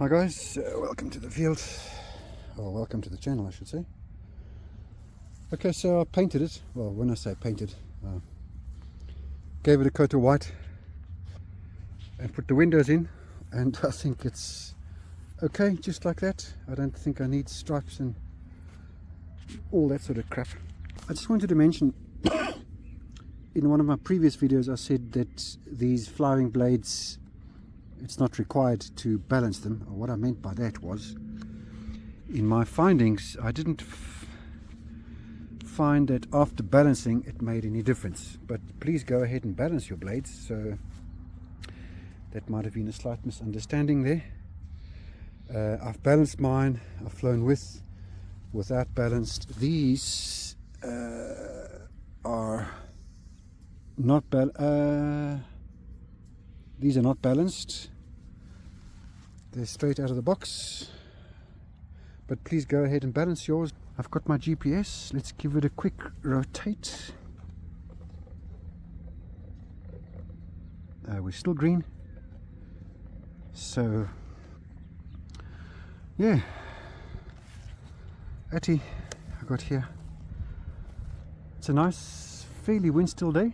Hi guys, welcome to the field, or welcome to the channel I should say. Okay, so I painted it, well when I say painted, gave it a coat of white and put the windows in, and I think it's okay just like that. I don't think I need stripes and all that sort of crap. I just wanted to mention, in one of my previous videos I said that these flowering blades, it's not required to balance them. What I meant by that was, in my findings, I didn't find that after balancing it made any difference. But please go ahead and balance your blades. So that might have been a slight misunderstanding there. I've balanced mine. I've flown with, without balanced. These are not these are not balanced. They're straight out of the box. But please go ahead and balance yours. I've got my GPS. Let's give it a quick rotate. We're still green. So, yeah. Atty, I got here. It's a nice, fairly wind-still day.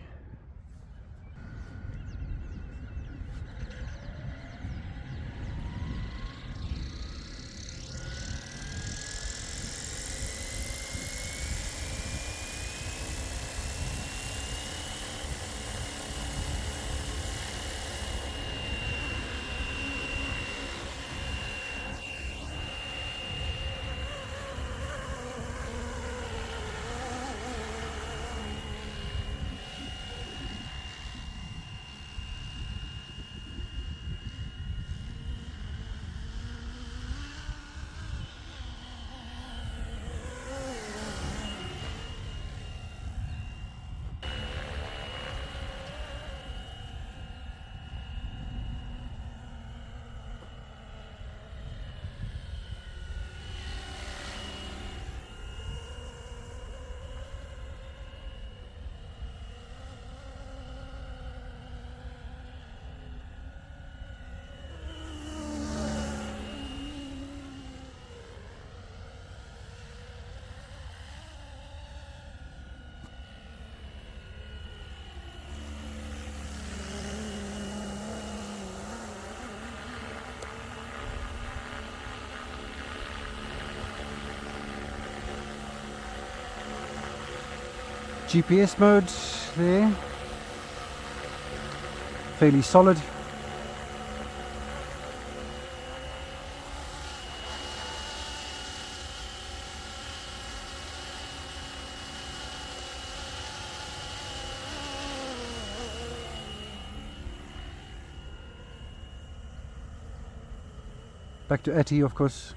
GPS mode there, fairly solid. Back to Atty, of course.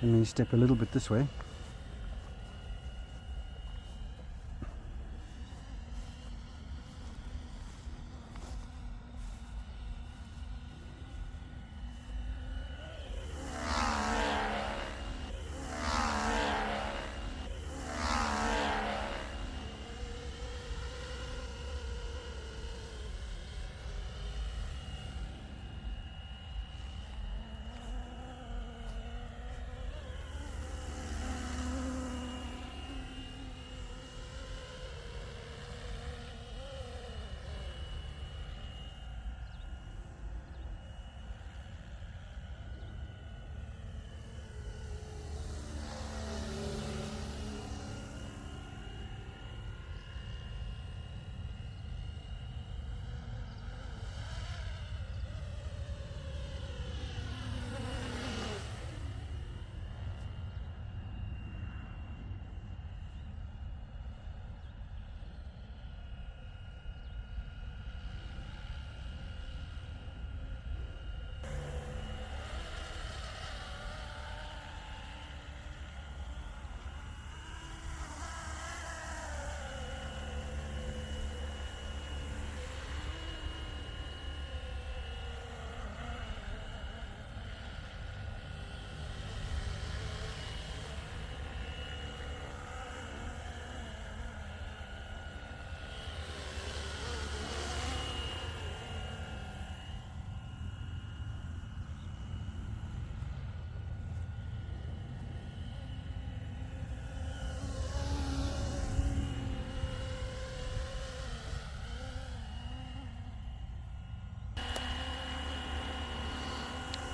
Let me step a little bit this way.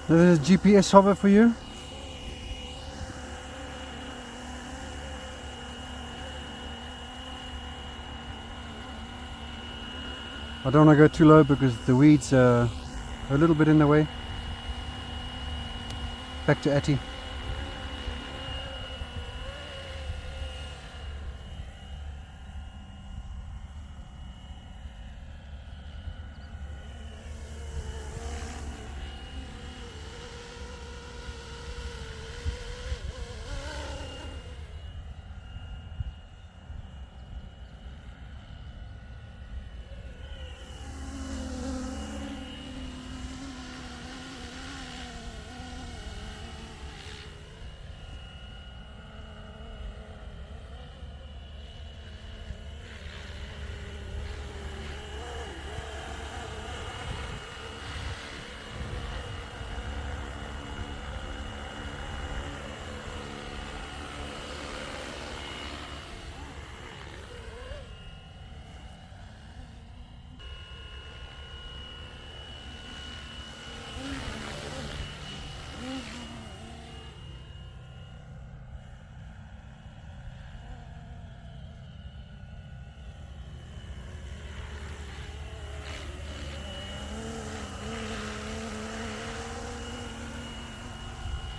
There's a GPS hover for you. I don't want to go too low because the weeds are a little bit in the way. Back to Atty.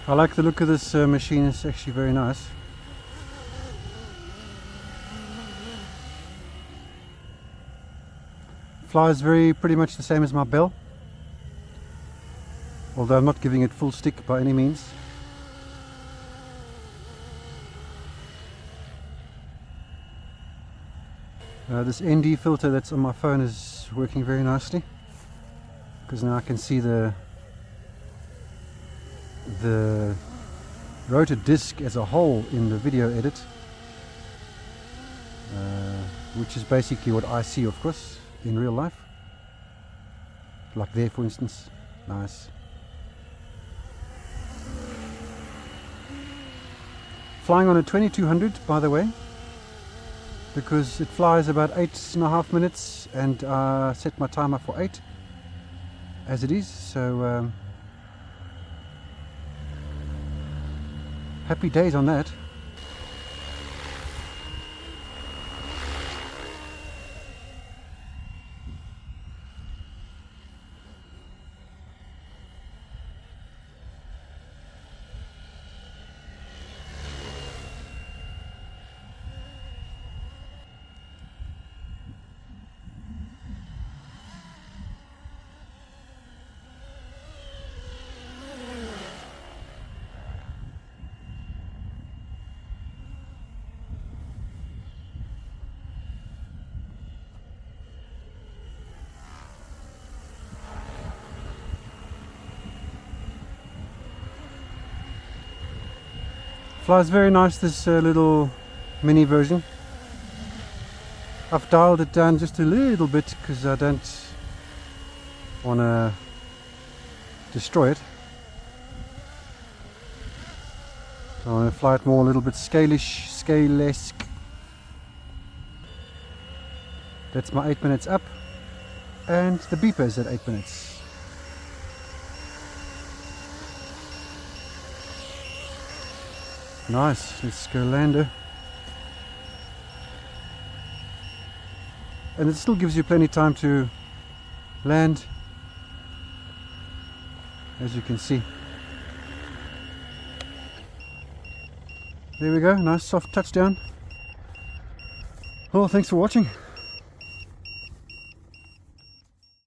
I like the look of this machine, it's actually very nice. Flies pretty much the same as my bell, although I'm not giving it full stick by any means. This ND filter that's on my phone is working very nicely, because now I can see the rotor disc as a whole in the video edit, which is basically what I see, of course, in real life, like there for instance. Nice. Flying on a 2200, by the way, because it flies about 8.5 minutes, and I set my timer for 8 as it is, so happy days on that. Flies very nice, this little mini version. I've dialed it down just a little bit because I don't want to destroy it. So I want to fly it more a little bit scale-esque. That's my 8 minutes up, and the beeper is at 8 minutes. Nice, let's go lander. And it still gives you plenty of time to land, as you can see. There we go, nice soft touchdown. Well, thanks for watching.